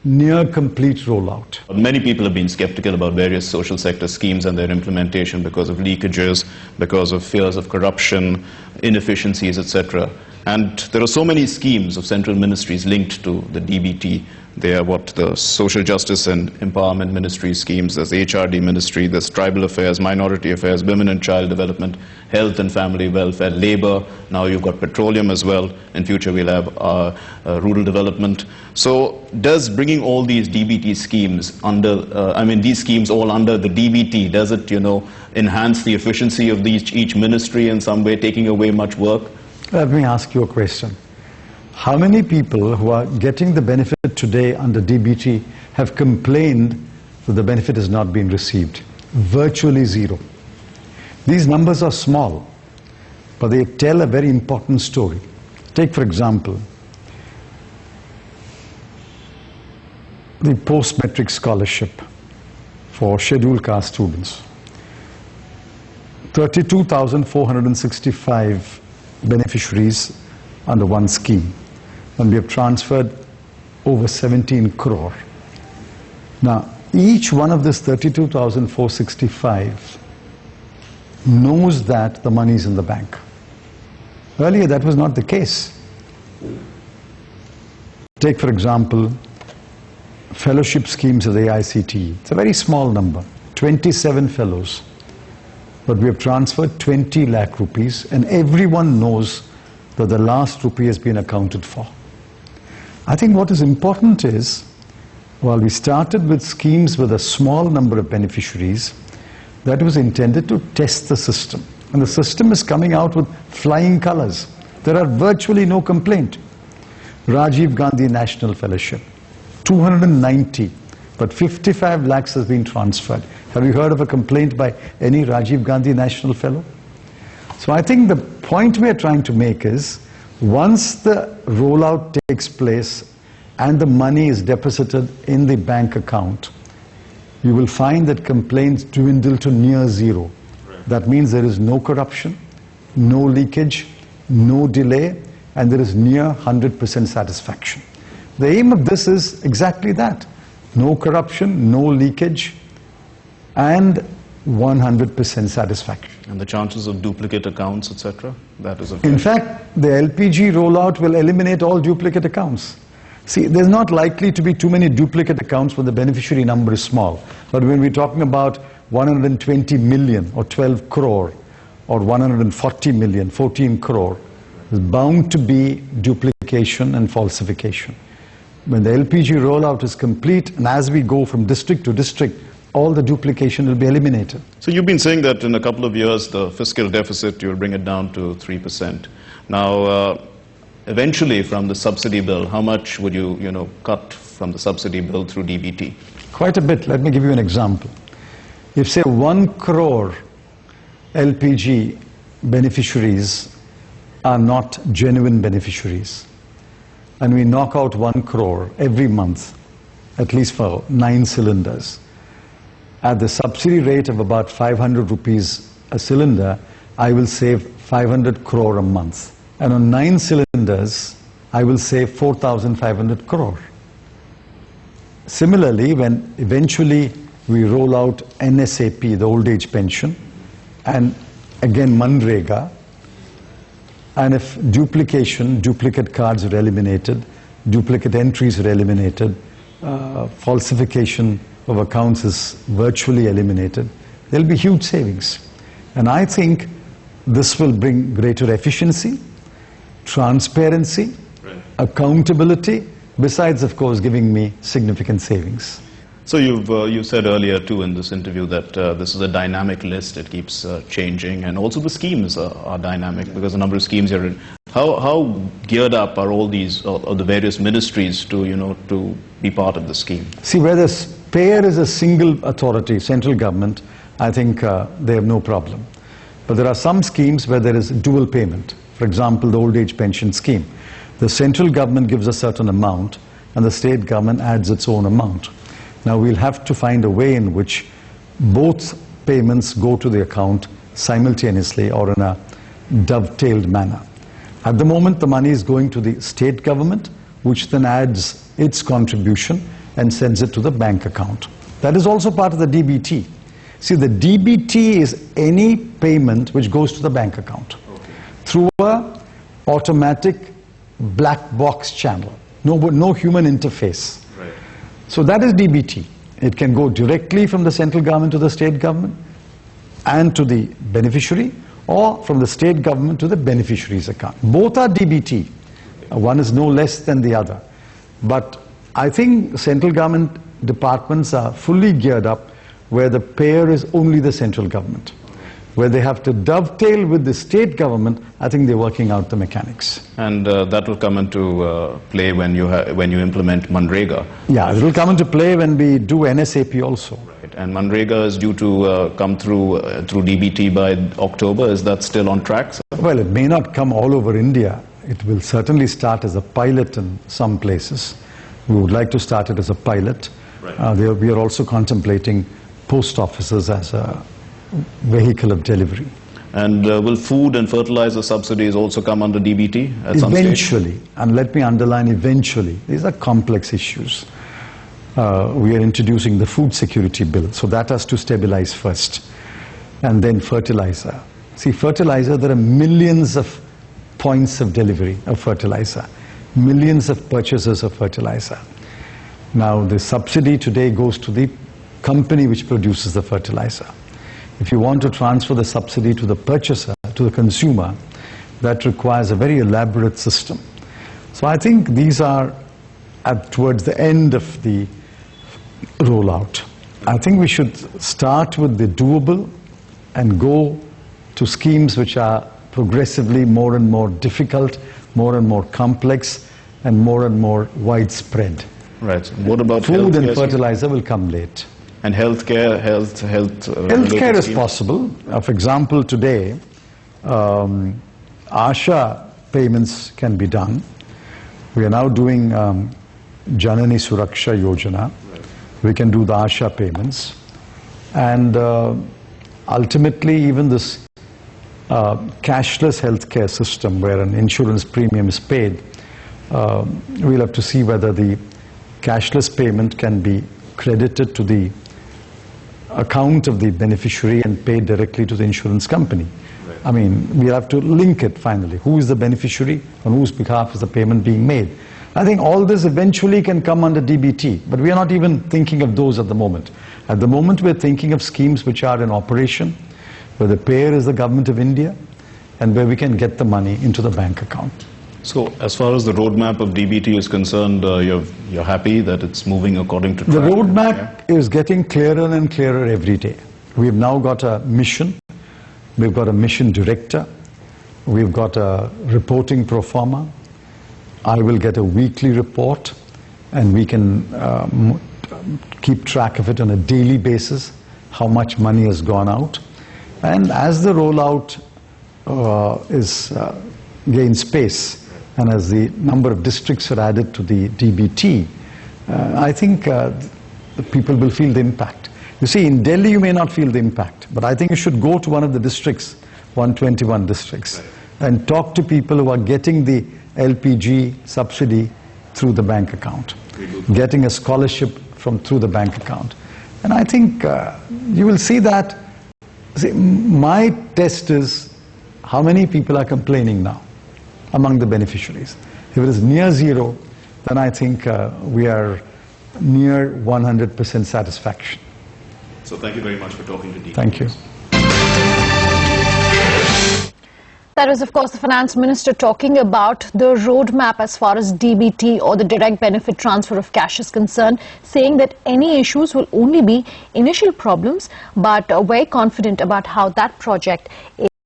near complete rollout. Many people have been skeptical about various social sector schemes and their implementation because of leakages, because of fears of corruption, inefficiencies, etc. And there are so many schemes of central ministries linked to the DBT. They are the Social Justice and Empowerment Ministry schemes. There's the HRD Ministry, there's Tribal Affairs, Minority Affairs, Women and Child Development, Health and Family Welfare, Labour. Now you've got Petroleum as well. In future we'll have Rural Development. So does bringing all these DBT schemes under, these schemes all under the DBT, does it, enhance the efficiency of each ministry in some way, taking away much work? Let me ask you a question. How many people who are getting the benefit today under DBT have complained that the benefit has not been received? Virtually zero. These numbers are small, but they tell a very important story. Take, for example, the post-metric scholarship for scheduled caste students. 32,465 beneficiaries under one scheme. And we have transferred over 17 crore. Now, each one of this 32,465 knows that the money is in the bank. Earlier, that was not the case. Take, for example, fellowship schemes of the AICTE. It's a very small number, 27 fellows. But we have transferred 20 lakh rupees, and everyone knows that the last rupee has been accounted for. I think what is important is, while we started with schemes with a small number of beneficiaries, that was intended to test the system. And the system is coming out with flying colors. There are virtually no complaint. Rajiv Gandhi National Fellowship, 290, but 55 lakhs has been transferred. Have you heard of a complaint by any Rajiv Gandhi National Fellow? So I think the point we are trying to make is, once the rollout takes place and the money is deposited in the bank account, you will find that complaints dwindle to near zero. Right. That means there is no corruption, no leakage, no delay, and there is near 100% satisfaction. The aim of this is exactly that. No corruption, no leakage, and 100% satisfaction. And the chances of duplicate accounts, etc.? That is in fact, the LPG rollout will eliminate all duplicate accounts. See, there's not likely to be too many duplicate accounts when the beneficiary number is small. But when we're talking about 120 million or 12 crore or 140 million, 14 crore, there's bound to be duplication and falsification. When the LPG rollout is complete, and as we go from district to district, all the duplication will be eliminated. So you've been saying that in a couple of years, the fiscal deficit, you'll bring it down to 3%. Now, eventually from the subsidy bill, how much would you, cut from the subsidy bill through DBT? Quite a bit. Let me give you an example. If, say, 1 crore LPG beneficiaries are not genuine beneficiaries, and we knock out 1 crore every month, at least for 9 cylinders, at the subsidy rate of about 500 rupees a cylinder, I will save 500 crore a month. And on 9 cylinders, I will save 4,500 crore. Similarly, when eventually we roll out NSAP, the old age pension, and again Manrega, and if duplicate cards are eliminated, duplicate entries are eliminated, falsification of accounts is virtually eliminated, there will be huge savings. And I think this will bring greater efficiency, transparency, right, accountability, besides, of course, giving me significant savings. So you said earlier, too, in this interview that this is a dynamic list. It keeps changing, and also the schemes are dynamic because the number of schemes you're in. How geared up are all these, or the various ministries to, to be part of the scheme? See, where the payer is a single authority, central government, I think they have no problem. But there are some schemes where there is dual payment. For example, the old age pension scheme. The central government gives a certain amount and the state government adds its own amount. Now we'll have to find a way in which both payments go to the account simultaneously or in a dovetailed manner. At the moment, the money is going to the state government, which then adds its contribution, and sends it to the bank account. That is also part of the DBT. See, the DBT is any payment which goes to the bank account through a automatic black box channel. No human interface. Right. So that is DBT. It can go directly from the central government to the state government and to the beneficiary, or from the state government to the beneficiary's account. Both are DBT. One is no less than the other. But I think central government departments are fully geared up where the payer is only the central government. Where they have to dovetail with the state government, I think they're working out the mechanics. And that will come into play when you implement Manrega. Yeah, it will come into play when we do NSAP also. Right. And Manrega is due to come through DBT by October. Is that still on track, sir? Well, it may not come all over India. It will certainly start as a pilot in some places. We would like to start it as a pilot. Right. We are also contemplating post offices as a vehicle of delivery. And will food and fertilizer subsidies also come under DBT at some stage? Eventually, and let me underline eventually. These are complex issues. We are introducing the food security bill, so that has to stabilize first. And then fertilizer. See, fertilizer, there are millions of points of delivery of fertilizer, millions of purchasers of fertilizer. Now, the subsidy today goes to the company which produces the fertilizer. If you want to transfer the subsidy to the purchaser, to the consumer, that requires a very elaborate system. So I think these are towards the end of the rollout. I think we should start with the doable and go to schemes which are progressively more and more difficult, more and more complex, and more widespread. Right. What about food and fertilizer will come late. And healthcare, healthcare is possible. For example, today, ASHA payments can be done. We are now doing Janani Suraksha Yojana. Right. We can do the ASHA payments. And ultimately, even this cashless healthcare system where an insurance premium is paid, we'll have to see whether the cashless payment can be credited to the account of the beneficiary and paid directly to the insurance company. Right. I mean, we'll have to link it finally. Who is the beneficiary? On whose behalf is the payment being made? I think all this eventually can come under DBT, but we are not even thinking of those at the moment. At the moment, we're thinking of schemes which are in operation, where the payer is the government of India, and where we can get the money into the bank account. So, as far as the roadmap of DBT is concerned, you're happy that it's moving according to track? The roadmap is getting clearer and clearer every day. We've now got a mission. We've got a mission director. We've got a reporting pro forma. I will get a weekly report, and we can keep track of it on a daily basis, how much money has gone out. And as the rollout gains pace, and as the number of districts are added to the DBT, I think the people will feel the impact. You see, in Delhi you may not feel the impact, but I think you should go to one of the districts, 121 districts, and talk to people who are getting the LPG subsidy through the bank account, getting a scholarship through the bank account. And I think you will see that. See, my test is how many people are complaining now among the beneficiaries. If it is near zero, then I think we are near 100% satisfaction. So thank you very much for talking to DBT. Thank you. That was, of course, the Finance Minister talking about the roadmap as far as DBT or the direct benefit transfer of cash is concerned, saying that any issues will only be initial problems, but very confident about how that project is